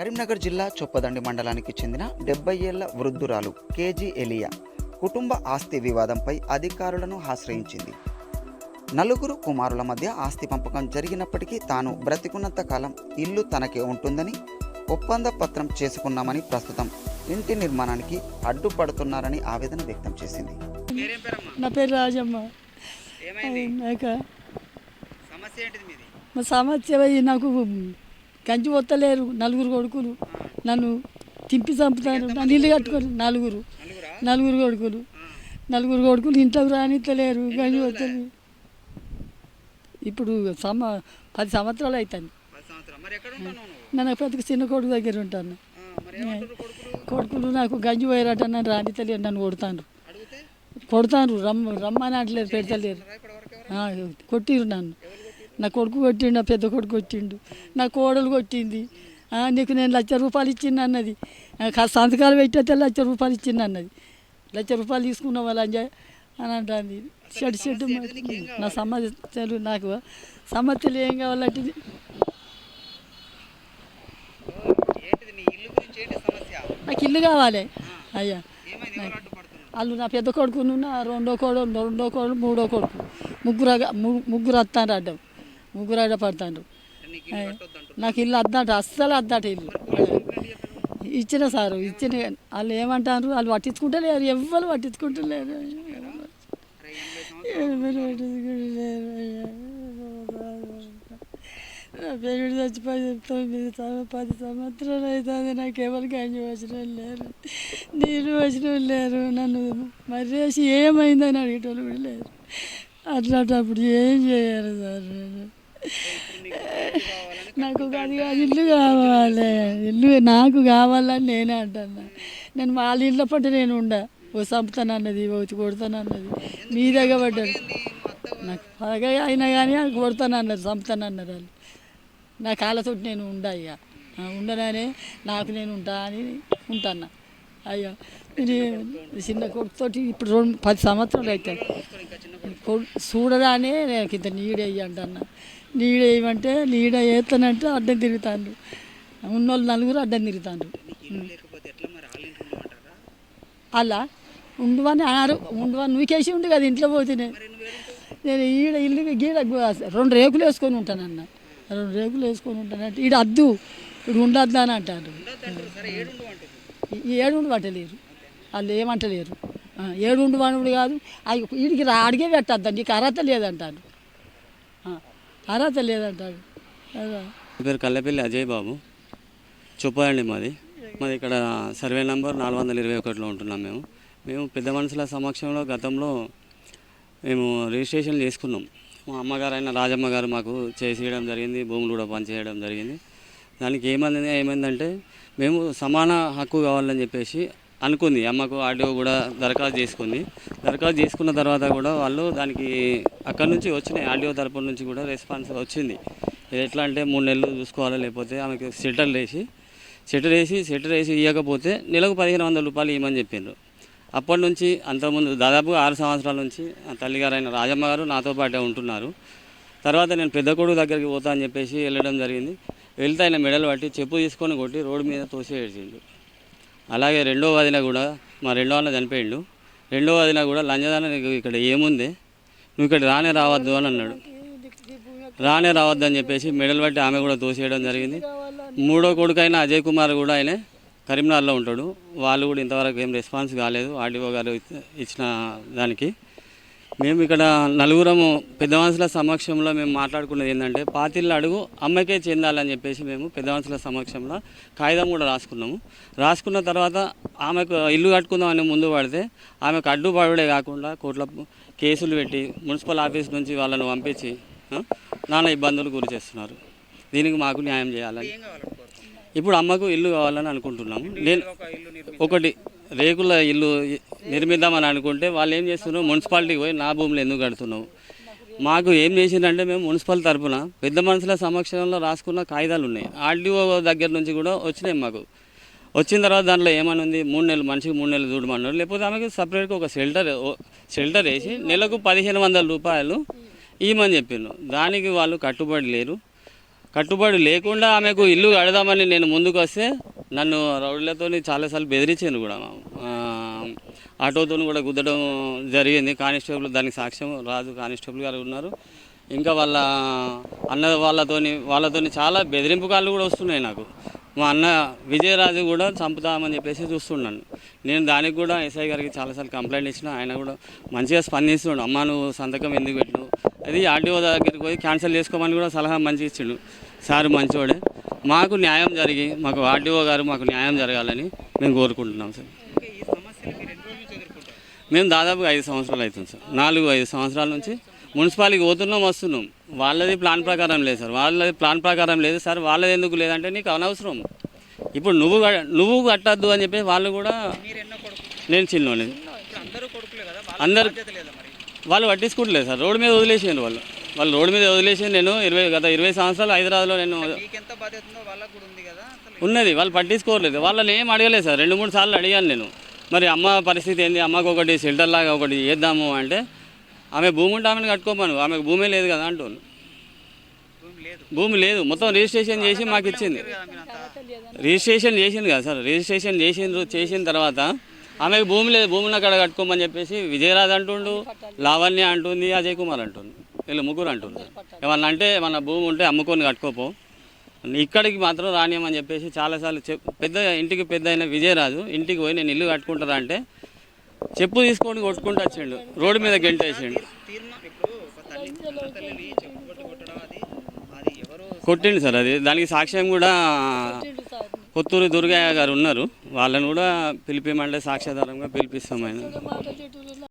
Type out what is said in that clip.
కరీంనగర్ జిల్లా చొప్పదండి మండలానికి చెందిన 70 ఏళ్ల వృద్ధురాలు కేజీ ఎలియా కుటుంబ ఆస్తి వివాదంపై అధికారులను ఆశ్రయించింది. నలుగురు కుమారుల మధ్య ఆస్తి పంపకం జరిగినప్పటికీ తాను బ్రతికున్నంత కాలం ఇల్లు తనకే ఉంటుందని, ఒప్పంద పత్రం చేసుకున్నామని ప్రస్తుతం ఇంటి నిర్మాణానికి అడ్డుపడుతున్నారని ఆవేదన వ్యక్తం చేసింది. నా పేరు రాజమ్మ. మా సమస్య నాకు గంజి వత్తలేరు. నలుగురు కొడుకులు నన్ను తింపి చంపుతారు. నన్ను ఇల్లు కట్టుకొని నలుగురు కొడుకులు ఇంట్లోకి రానిత్తలేరు. గంజి వత్తలేరు. ఇప్పుడు 10 సంవత్సరాలు అవుతుంది. నన్ను పెద్ద చిన్న కొడుకు దగ్గర ఉంటాను. కొడుకులు నాకు గంజి పోయారట, నన్ను రానిత్తలేరు. నన్ను కొడతాను రమ్మని అంటలేరు, పెడతలేరు. కొట్టిరు నన్ను. నా కొడుకు కొట్టిండు, నా పెద్ద కొడుకు కొట్టిండు, నా కోడలు కొట్టింది. నీకు నేను ₹1,00,000 ఇచ్చింది అన్నది. సంతకాలు పెట్టేస్తే ₹1,00,000 ఇచ్చింది అన్నది. ₹1,00,000 తీసుకున్న వాళ్ళు అని అంటుంది. చెడు నా సమస్యలు, నాకు సమస్యలు ఏం కావాలంటే నాకు ఇల్లు కావాలి అయ్యా. వాళ్ళు నా పెద్ద కొడుకును, నా రెండో కోడలు మూడో కొడుకు ముగ్గురు వస్తాను అడ్డం, ముగ్గురు అడ్డ పడతాను. నాకు ఇల్లు అద్దట, అస్సలు అద్దట ఇల్లు. ఇచ్చిన సారు ఇచ్చిన. వాళ్ళు ఏమంటారు, వాళ్ళు పట్టించుకుంటలేరు, ఎవ్వరు పట్టించుకుంటలేరు. నా పెరుగుడు చచ్చిపోయి 10 సంవత్సరాలు అవుతుంది. నాకు ఎవరు గంజి వచ్చిన లేరు, నీళ్ళు వచ్చిన లేరు. నన్ను మర్రేసి ఏమైందని అడిగేటోళ్ళు కూడా లేరు. అట్లాంటప్పుడు ఏం చేయాలి సార్? నాకు అది ఇల్లు కావాలి, ఇల్లు నాకు కావాలని నేనే అంటున్నా. నేను వాళ్ళ ఇళ్ళ పట్టు నేను చంపుతానన్నది, కొడతానన్నది, మీ దగ్గర పడ్డాడు. నాకు పగ అయినా కానీ కొడతానన్నారు, చంపుతానన్నారు వాళ్ళు. నా కాళ్ళతో నేను ఇక ఉండననే నాకు నేను ఉంటా అని ఉంటాను. అయ్యా చిన్న కొడుకుతోటి ఇప్పుడు 10 సంవత్సరాలు అవుతాయి. చూడరానే నాకు ఇంత నీడేయ్యి అంటన్నా. నీడేయమంటే నీడ వేస్తానంటే అడ్డం తిరుగుతాను. ఉన్నోళ్ళు నలుగురు అడ్డం తిరుగుతాను. అలా ఉండవని నువ్వుకేసి ఉండి కదా ఇంట్లో పోతేనే. నేను ఇల్లు గీడ 2 రేకులు వేసుకొని ఉంటానన్న. 2 రేకులు వేసుకొని ఉంటానంటే ఈడ అద్దు, ఇప్పుడు ఉండద్దు అని అంటారు. 7 పట్టలేరు వాళ్ళు, ఏమంటలేరు. 7 వనుడు కాదు, వీడికి అడిగే పెట్టద్దండి, నీకు అర్హత లేదంటారు. అర్హత లేదంటారు. పేరు కల్లెపల్లి అజయ్ బాబు, చొప్పదండి మాది ఇక్కడ సర్వే నంబర్ 421లో ఉంటున్నాం. మేము పెద్ద మనుషుల సమక్షంలో గతంలో మేము రిజిస్ట్రేషన్ చేసుకున్నాం. మా అమ్మగారు అయిన రాజమ్మ గారు మాకు చేసేయడం జరిగింది, భూములు కూడా పనిచేయడం జరిగింది. దానికి ఏమైందంటే మేము సమాన హక్కు కావాలని చెప్పేసి అనుకుంది అమ్మకు. ఆర్డీఓ కూడా దరఖాస్తు చేసుకుంది. దరఖాస్తు చేసుకున్న తర్వాత కూడా వాళ్ళు దానికి అక్కడి నుంచి వచ్చినాయి, ఆర్డీఓ తరపున నుంచి కూడా రెస్పాన్స్ వచ్చింది. ఎట్లా అంటే 3 నెలలు చూసుకోవాలి, లేకపోతే ఆమెకు షెటర్ వేసి ఇవ్వకపోతే నెలకు ₹1,500 ఇవ్వమని చెప్పిండ్రు. అప్పటి నుంచి అంతకుముందు దాదాపు 6 సంవత్సరాల నుంచి తల్లిగారైన రాజమ్మ గారు నాతో పాటే ఉంటున్నారు. తర్వాత నేను పెద్ద కొడుకు దగ్గరికి పోతా అని చెప్పేసి వెళ్ళడం జరిగింది. వెళ్తే ఆయన మెడలు పట్టి చెప్పు తీసుకొని కొట్టి రోడ్డు మీద తోసేసిండు. అలాగే రెండో వదిన కూడా, మా రెండో అన్న చనిపోయిండు. రెండో వదిన కూడా లంజదాన ఇక్కడ ఏముంది, నువ్వు ఇక్కడ రావద్దు అని అన్నాడు. రావద్దు అని చెప్పేసి మెడలు పట్టి ఆమె కూడా తోసేయడం జరిగింది. మూడో కొడుకైన అజయ్ కుమార్ కూడా ఆయన కరీంనగర్లో ఉంటాడు. వాళ్ళు కూడా ఇంతవరకు ఏం రెస్పాన్స్ కాలేదు ఆర్డీఓ గారు ఇచ్చిన దానికి. మేము ఇక్కడ నలుగురము పెద్ద మనుషుల సమక్షంలో మేము మాట్లాడుకున్నది ఏంటంటే, పాతిళ్ళ అడుగు అమ్మకే చెందాలని చెప్పేసి మేము పెద్ద మనుషుల సమక్షంలో కాగితం కూడా రాసుకున్న తర్వాత ఆమెకు ఇల్లు కట్టుకుందామని ముందు పడితే ఆమెకు అడ్డుపడే కాకుండా కోర్టులో కేసులు పెట్టి మున్సిపల్ ఆఫీస్ నుంచి వాళ్ళను పంపించి నానా ఇబ్బందులు గురి చేస్తున్నారు. దీనికి మాకు న్యాయం చేయాలని ఇప్పుడు అమ్మకు ఇల్లు కావాలని అనుకుంటున్నాము. నేను ఒకటి రేకుల ఇల్లు నిర్మిద్దామని అనుకుంటే వాళ్ళు ఏం చేస్తున్నారు, మున్సిపాలిటీకి పోయి నా భూములు ఎందుకు కడుతున్నావు, మాకు ఏం చేసిందంటే మేము మున్సిపల్ తరఫున పెద్ద మనుషుల సమక్షంలో రాసుకున్న కాగితాలు ఉన్నాయి. ఆర్డీఓ దగ్గర నుంచి కూడా వచ్చినాయి మాకు. వచ్చిన తర్వాత దాంట్లో ఏమని ఉంది, 3 నెలలు మనిషికి 3 నెలలు చూడమన్నారు. లేకపోతే ఆమెకి సపరేట్గా ఒక షెల్టర్ వేసి నెలకు ₹1,500 ఇవ్వమని చెప్పిండ్రు. దానికి వాళ్ళు కట్టుబడి లేరు. కట్టుబడి లేకుండా ఆమెకు ఇల్లు కడదామని నేను ముందుకు వస్తే నన్ను రౌడీలతో చాలాసార్లు బెదిరించాను కూడా. ఆటోతో కూడా గుద్దడం జరిగింది. కానిస్టేబుల్ దానికి సాక్ష్యం రాజు కానిస్టేబుల్ గారు ఉన్నారు. ఇంకా వాళ్ళ అన్న వాళ్ళతోని చాలా బెదిరింపు కాళ్ళు కూడా వస్తున్నాయి నాకు. మా అన్న విజయరాజు కూడా చంపుతామని చెప్పేసి చూస్తున్నాను. నేను దానికి కూడా ఎస్ఐ గారికి చాలాసార్లు కంప్లైంట్ ఇచ్చిన. ఆయన కూడా మంచిగా స్పందిస్తున్నాడు. అమ్మ నువ్వు సంతకం ఎందుకు పెట్టినావు, అది ఆర్టీఓ దగ్గరికి పోయి క్యాన్సిల్ చేసుకోమని కూడా సలహా మంచిగా ఇచ్చిండు. సార్ మంచివాడే. మాకు న్యాయం జరిగి మాకు ఆర్టీఓ గారు మాకు న్యాయం జరగాలని మేము కోరుకుంటున్నాం సార్. మేము దాదాపుగా 5 సంవత్సరాలు అవుతుంది సార్. 4-5 సంవత్సరాల నుంచి మున్సిపాలిటీకి పోతున్నాం వస్తున్నాం. వాళ్ళది ప్లాన్ ప్రకారం లేదు సార్. వాళ్ళది ప్లాన్ ప్రకారం లేదు సార్. వాళ్ళది ఎందుకు లేదంటే నీకు అనవసరం, ఇప్పుడు నువ్వు కట్టద్దు అని చెప్పి వాళ్ళు కూడా. నేను చిన్నోని, అందరు వాళ్ళు పట్టించుకుంటలేదు సార్. రోడ్డు మీద వదిలేసాను వాళ్ళు రోడ్డు మీద వదిలేసి. నేను గత 20 సంవత్సరాలు హైదరాబాద్లో నేను ఉన్నది. వాళ్ళు పట్టించుకోలేదు. వాళ్ళని ఏం అడగలేదు సార్. 2-3 సార్లు అడిగాను నేను. మరి అమ్మ పరిస్థితి ఏంది, అమ్మకు ఒకటి షెల్టర్ లాగా ఒకటి చేద్దాము అంటే, ఆమె భూమి ఉంటే ఆమెను కట్టుకోమను, ఆమెకు భూమే లేదు కదా అంటాను. భూమి లేదు, మొత్తం రిజిస్ట్రేషన్ చేసి మాకు ఇచ్చింది. రిజిస్ట్రేషన్ చేసింది కదా సార్. రిజిస్ట్రేషన్ చేసిన తర్వాత ఆమెకు భూమి లేదు, భూమిని అక్కడ కట్టుకోమని చెప్పేసి విజయరాజ్ అంటుండు, లావణ్య అంటుంది, అజయ్ కుమార్ అంటుంది. వీళ్ళు ముగ్గురు అంటున్నారు. ఏమన్నా అంటే మన భూమి ఉంటే అమ్ముకొని కట్టుకోపో, ఇక్కడికి మాత్రం రానియమని చెప్పేసి చాలాసార్లు ఇంటికి పెద్ద అయిన విజయరాజు ఇంటికి పోయి నేను ఇల్లు కట్టుకుంటారా అంటే చెప్పు తీసుకొని కొట్టుకుంటూ వచ్చిండు. రోడ్డు మీద గెంటేసిండు, కొట్టిండు సార్. అది దానికి సాక్ష్యం కూడా కొత్తూరు దుర్గయ్య గారు ఉన్నారు. వాళ్ళని కూడా పిలిపిమంటే సాక్ష్యాధారంగా పిలిపిస్తాం ఆయన.